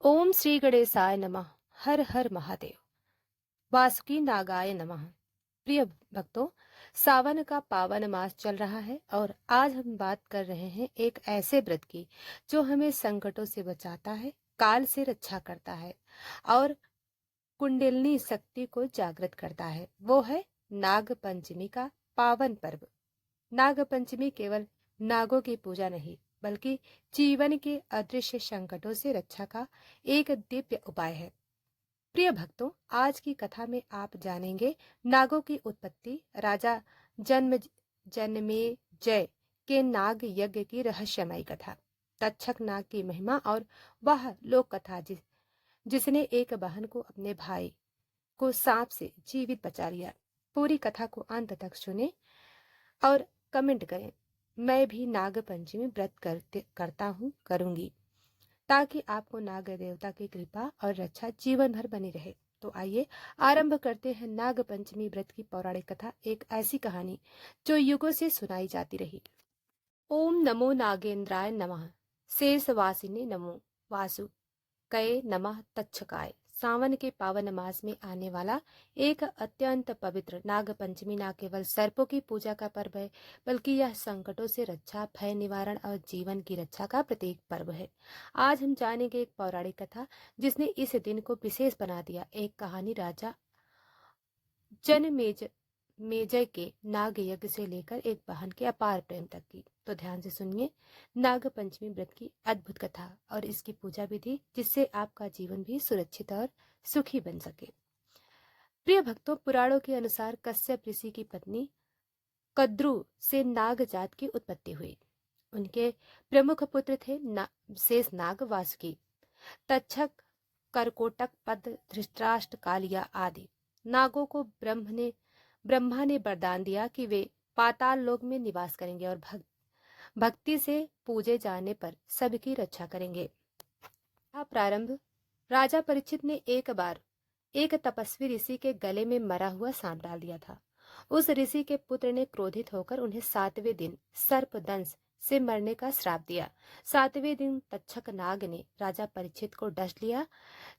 ओम श्री गणेशाय नमः। हर हर महादेव। वासुकी नागाय नमः। प्रिय भक्तों, सावन का पावन मास चल रहा है और आज हम बात कर रहे हैं एक ऐसे व्रत की जो हमें संकटों से बचाता है, काल से रक्षा करता है और कुंडलिनी शक्ति को जागृत करता है। वो है नाग पंचमी का पावन पर्व। नाग पंचमी केवल नागों की पूजा नहीं, बल्कि जीवन के अदृश्य संकटों से रक्षा का एक दिव्य उपाय है। प्रिय भक्तों, आज की कथा में आप जानेंगे नागों की उत्पत्ति, राजा जन्म जन्मेजय के नाग यज्ञ की रहस्यमयी कथा, तक्षक नाग की महिमा और वह लोक कथा जिसने एक बहन को अपने भाई को सांप से जीवित बचा लिया। पूरी कथा को अंत तक सुने और कमेंट करें, मैं भी नाग पंचमी व्रत करता हूँ, करूंगी, ताकि आपको नाग देवता की कृपा और रक्षा जीवन भर बनी रहे। तो आइए आरंभ करते हैं नाग पंचमी व्रत की पौराणिक कथा, एक ऐसी कहानी जो युगों से सुनाई जाती रही। ओम नमो नागेंद्राय नमः। शेषवासिने नमो वासु कये नमः तक्षकाय। सावन के पावन मास में आने वाला एक अत्यंत पवित्र नाग पंचमी न केवल सर्पों की पूजा का पर्व है, बल्कि यह संकटों से रक्षा, भय निवारण और जीवन की रक्षा का प्रतीक पर्व है। आज हम जानेंगे एक पौराणिक कथा जिसने इस दिन को विशेष बना दिया। एक कहानी राजा जनमेज मेजय के नाग यज्ञ से लेकर एक बहन के अपार प्रेम तक की। तो ध्यान से सुनिए नाग पंचमी व्रत की अद्भुत कथा और इसकी पूजा विधि, जिससे आपका जीवन भी सुरक्षित और सुखी बन सके। प्रिय भक्तों, पुराणों के अनुसार कश्यप ऋषि की पत्नी कद्रु से नाग जात की उत्पत्ति हुई। उनके प्रमुख पुत्र थे शेष नाग, वासुकी, तक्षक, करकोटक, पद, धृतराष्ट्र, कालिया आदि। नागों को ब्रह्मा ने वरदान दिया कि वे पाताल लोक में निवास करेंगे और भक्ति से पूजे जाने पर सबकी रक्षा करेंगे। प्रारंभ राजा परीक्षित ने एक बार एक तपस्वी ऋषि के गले में मरा हुआ सांप डाल दिया था। उस ऋषि के पुत्र ने क्रोधित होकर उन्हें 7वें दिन सर्पदंश से मरने का श्राप दिया। 7वें दिन तक्षक नाग ने राजा परीक्षित को डस लिया,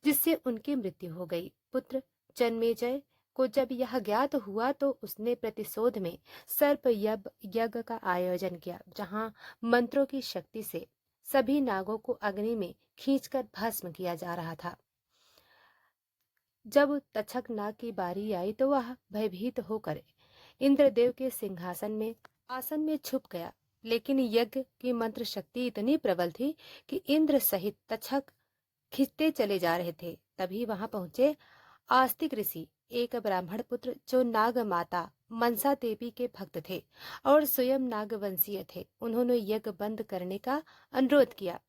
जिससे उनकी मृत्यु हो गई। पुत्र जन्मेजय को जब यह ज्ञात हुआ तो उसने प्रतिशोध में सर्प यज्ञ का आयोजन किया, जहां मंत्रों की शक्ति से सभी नागों को अग्नि में खींचकर भस्म किया जा रहा था। जब तक्षक नाग की बारी आई तो वह भयभीत होकर इंद्रदेव के सिंहासन आसन में छुप गया, लेकिन यज्ञ की मंत्र शक्ति इतनी प्रबल थी कि इंद्र सहित तक्षक खिंचते चले जा रहे थे। तभी वहां पहुंचे आस्तिक ऋषि, एक ब्राह्मण पुत्र जो नाग माता मनसा देवी के भक्त थे और स्वयं नागवंशीय थे। उन्होंने यज्ञ बंद करने का अनुरोध किया।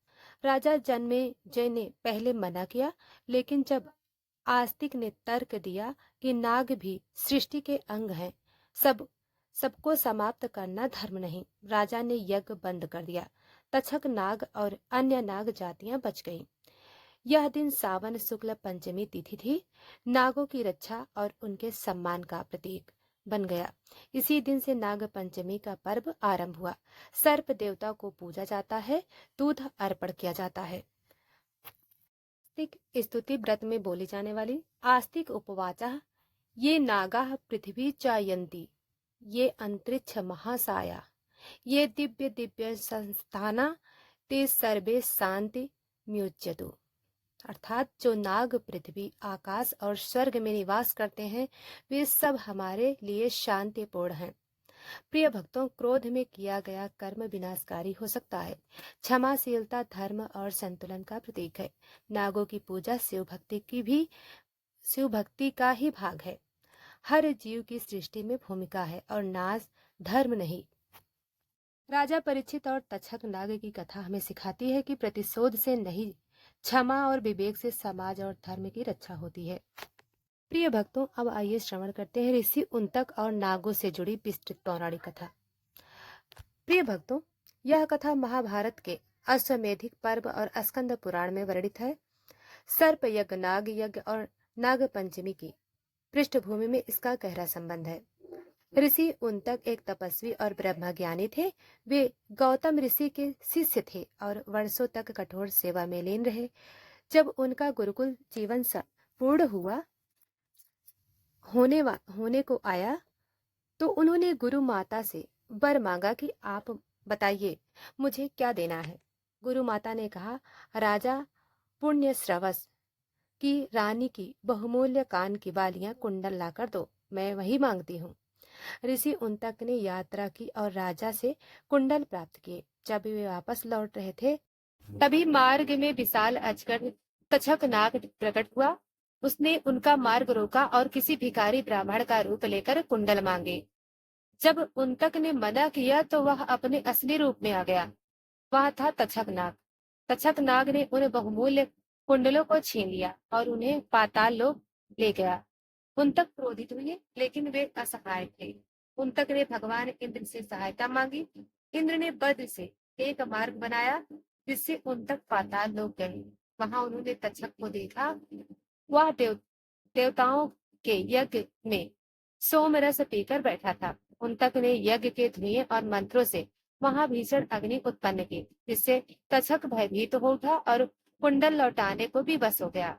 राजा जन्मेजय ने पहले मना किया, लेकिन जब आस्तिक ने तर्क दिया कि नाग भी सृष्टि के अंग हैं, सबको समाप्त करना धर्म नहीं, राजा ने यज्ञ बंद कर दिया। तक्षक नाग और अन्य नाग जातियां बच गईं। यह दिन सावन शुक्ल पंचमी तिथि थी। नागों की रक्षा और उनके सम्मान का प्रतीक बन गया। इसी दिन से नाग पंचमी का पर्व आरंभ हुआ। सर्प देवता को पूजा जाता है, दूध अर्पण किया जाता है। आस्तिक स्तुति व्रत में बोली जाने वाली आस्तिक उपवाचः ये नागाः पृथ्वी चायन्ति, ये अंतरिक्ष महासाया, ये दिव्य दिव्य संस्थाना, ते सर्वे शांति म्युच्यतु। अर्थात जो नाग पृथ्वी, आकाश और स्वर्ग में निवास करते हैं, वे सब हमारे लिए शांतिपूर्ण हैं। प्रिय भक्तों, क्रोध में किया गया कर्म विनाशकारी हो सकता है। क्षमाशीलता धर्म और संतुलन का प्रतीक है। नागों की पूजा शिव भक्ति का ही भाग है। हर जीव की सृष्टि में भूमिका है और नाश धर्म नहीं। राजा परीक्षित और तक्षक नाग की कथा हमें सिखाती है कि प्रतिशोध से नहीं, क्षमा और विवेक से समाज और धर्म की रक्षा होती है। प्रिय भक्तों, अब आइए श्रवण करते हैं ऋषि उंतक और नागों से जुड़ी विस्तृत पौराणिक कथा। प्रिय भक्तों, यह कथा महाभारत के अश्वमेधिक पर्व और स्कंद पुराण में वर्णित है। सर्प यज्ञ, नाग यज्ञ और नाग पंचमी की पृष्ठभूमि में इसका गहरा संबंध है। ऋषि उंतक एक तपस्वी और ब्रह्मज्ञानी थे। वे गौतम ऋषि के शिष्य थे और वर्षों तक कठोर सेवा में लीन रहे। जब उनका गुरुकुल जीवन पूर्ण होने को आया, तो उन्होंने गुरु माता से वर मांगा कि आप बताइए मुझे क्या देना है। गुरु माता ने कहा, राजा पुण्य श्रवस की रानी की बहुमूल्य कान की बालियां कुंडल लाकर दो, मैं वही मांगती हूँ। ऋषि उनतक ने यात्रा की और राजा से कुंडल प्राप्त किए। जब वे वापस लौट रहे थे, तभी मार्ग में विशाल अजगर तक्षक नाग प्रकट हुआ। उसने उनका मार्ग रोका और किसी भिखारी ब्राह्मण का रूप लेकर कुंडल मांगे। जब उनतक ने मना किया तो वह अपने असली रूप में आ गया। वह था तक्षक नाग। तक्षक नाग ने उन बहुमूल्य कुंडलों को छीन लिया और उन्हें पाताल लोक ले गया। उनतक क्रोधित हुए, लेकिन वे असहाय थे। उनतक ने भगवान इंद्र से सहायता मांगी। इंद्र ने वज्र से एक मार्ग बनाया जिससे उनतक पाताल लोक गए। वहां उन्होंने तक्षक को देखा। वह देवताओं के यज्ञ में सोम रस पीकर बैठा था। उनतक ने यज्ञ के धुएं और मंत्रों से वहां भीषण अग्नि उत्पन्न की, जिससे तक्षक भयभीत हो उठा और कुंडल लौटाने को भी बस हो गया।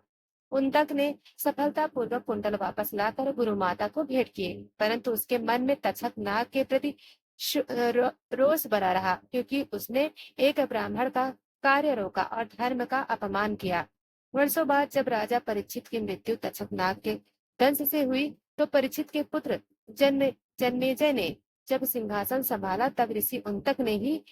उनतक ने सफलतापूर्वक कुंडल वापस लाकर गुरु माता को भेंट किए, परंतु उसके मन में तक्षक नाग के प्रति रोष बना रहा, क्योंकि उसने एक ब्राह्मण का कार्य रोका और धर्म का अपमान किया। वर्षों बाद जब राजा परीक्षित की मृत्यु तक्षक नाग के दंश से हुई, तो परीक्षित के पुत्र जन्मेजय ने जब सिंहासन संभाला, तब ऋषि उनतक ने ही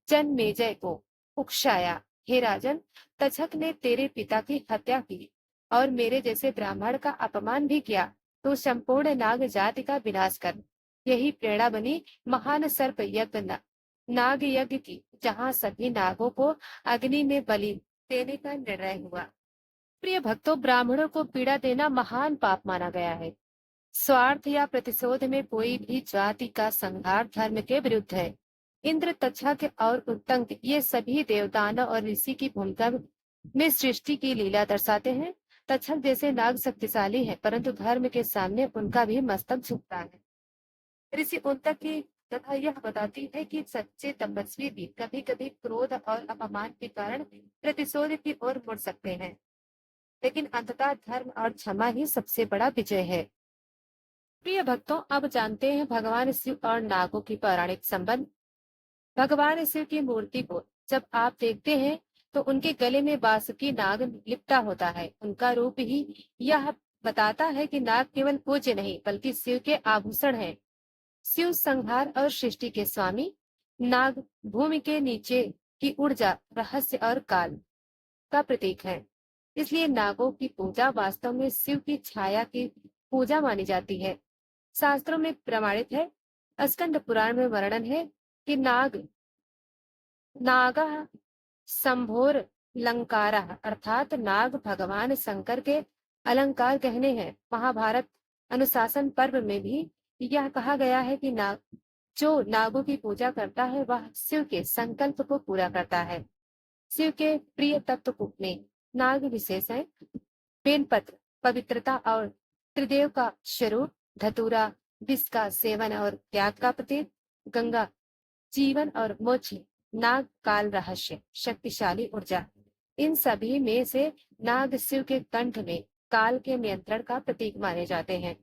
जन्मेजय को उकसाया, हे राजन, तक्षक ने तेरे पिता की हत्या की और मेरे जैसे ब्राह्मण का अपमान भी किया। तो संपूर्ण नाग जाति का विनाश कर। यही प्रेरणा बनी महान सर्प यज्ञ नाग यज्ञ की, जहाँ सभी नागों को अग्नि में बलि देने का निर्णय हुआ। प्रिय भक्तों, ब्राह्मणों को पीड़ा देना महान पाप माना गया है। स्वार्थ या प्रतिशोध में कोई भी जाति का संहार धर्म के विरुद्ध है। इंद्र, तक्षक और उत्तंग ये सभी देवताओं और ऋषि की भूमिका में सृष्टि की लीला दर्शाते हैं। तक्षक जैसे नाग शक्तिशाली है, परंतु धर्म के सामने उनका भी मस्तक झुकता है। ऋषि उत्तंग की कथा यह बताती है कि सच्चे तपस्वी भी कभी कभी क्रोध और अपमान के कारण प्रतिशोध की ओर मुड़ सकते हैं, लेकिन अंततः धर्म और क्षमा ही सबसे बड़ा विजय है। प्रिय भक्तों, अब जानते हैं भगवान शिव और नागों की पौराणिक संबंध। भगवान शिव की मूर्ति को जब आप देखते हैं, तो उनके गले में बासुकी नाग लिपटा होता है। उनका रूप ही यह बताता है कि नाग केवल पूज्य नहीं, बल्कि शिव के आभूषण हैं। शिव संहार और सृष्टि के स्वामी, नाग भूमि के नीचे की ऊर्जा, रहस्य और काल का प्रतीक है। इसलिए नागों की पूजा वास्तव में शिव की छाया की पूजा मानी जाती है। शास्त्रों में प्रमाणित है। स्कंद पुराण में वर्णन है कि नागः संभोर लंकारः, अर्थात नाग भगवान शंकर के अलंकार कहने हैं। महाभारत अनुशासन पर्व में भी यह कहा गया है कि जो नागों की पूजा करता है, वह शिव के संकल्प को पूरा करता है। शिव के प्रिय तत्व में नाग विशेष है। बेलपत्र पवित्रता और त्रिदेव का स्वरूप, धतूरा विष का सेवन और त्याग का प्रतीक, गंगा जीवन और मोक्ष, नाग काल रहस्य शक्तिशाली ऊर्जा। इन सभी में से नाग शिव के कंठ में काल के नियंत्रण का प्रतीक माने जाते हैं।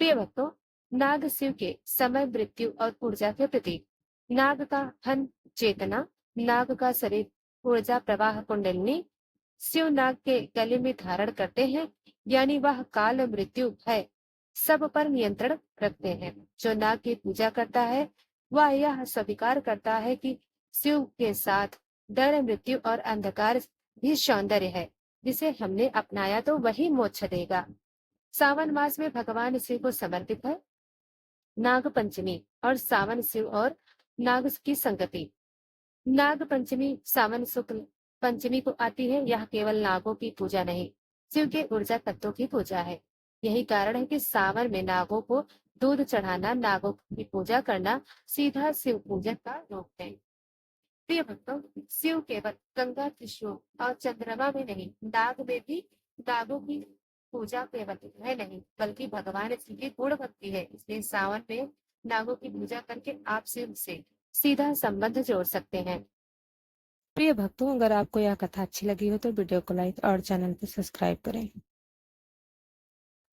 प्रिय भक्तों, नाग शिव के समय, मृत्यु और ऊर्जा के प्रतीक। नाग का हन चेतना, नाग का शरीर ऊर्जा प्रवाह कुंडलिनी शिव नाग के गले में धारण करते हैं, यानी वह काल, मृत्यु, भय सब पर नियंत्रण रखते हैं। जो नाग की पूजा करता है, वह यह स्वीकार करता है कि शिव के साथ डर, मृत्यु और अंधकार भी सौंदर्य है। जिसे हमने अपनाया तो वही मोक्ष देगा। सावन मास में भगवान शिव को समर्पित है नाग पंचमी और सावन शिव और नाग की संगति। नाग पंचमी सावन शुक्ल पंचमी को आती है। यह केवल नागों की पूजा नहीं, शिव के ऊर्जा तत्वों की पूजा है। यही कारण है कि सावन में नागों को दूध चढ़ाना, नागों की पूजा करना सीधा शिव पूजन का रूप है। प्रिय भक्तों, शिव केवल गंगा, त्रिशूल और चंद्रमा में नहीं, नाग में भी नागों की पूजा केवल है नहीं, बल्कि भगवान शिव की पूर्ण भक्ति है। इसलिए सावन में नागों की पूजा करके आप शिव से सीधा संबंध जोड़ सकते हैं। प्रिय भक्तों, अगर आपको यह कथा अच्छी लगी हो तो वीडियो को लाइक और चैनल को सब्सक्राइब करें।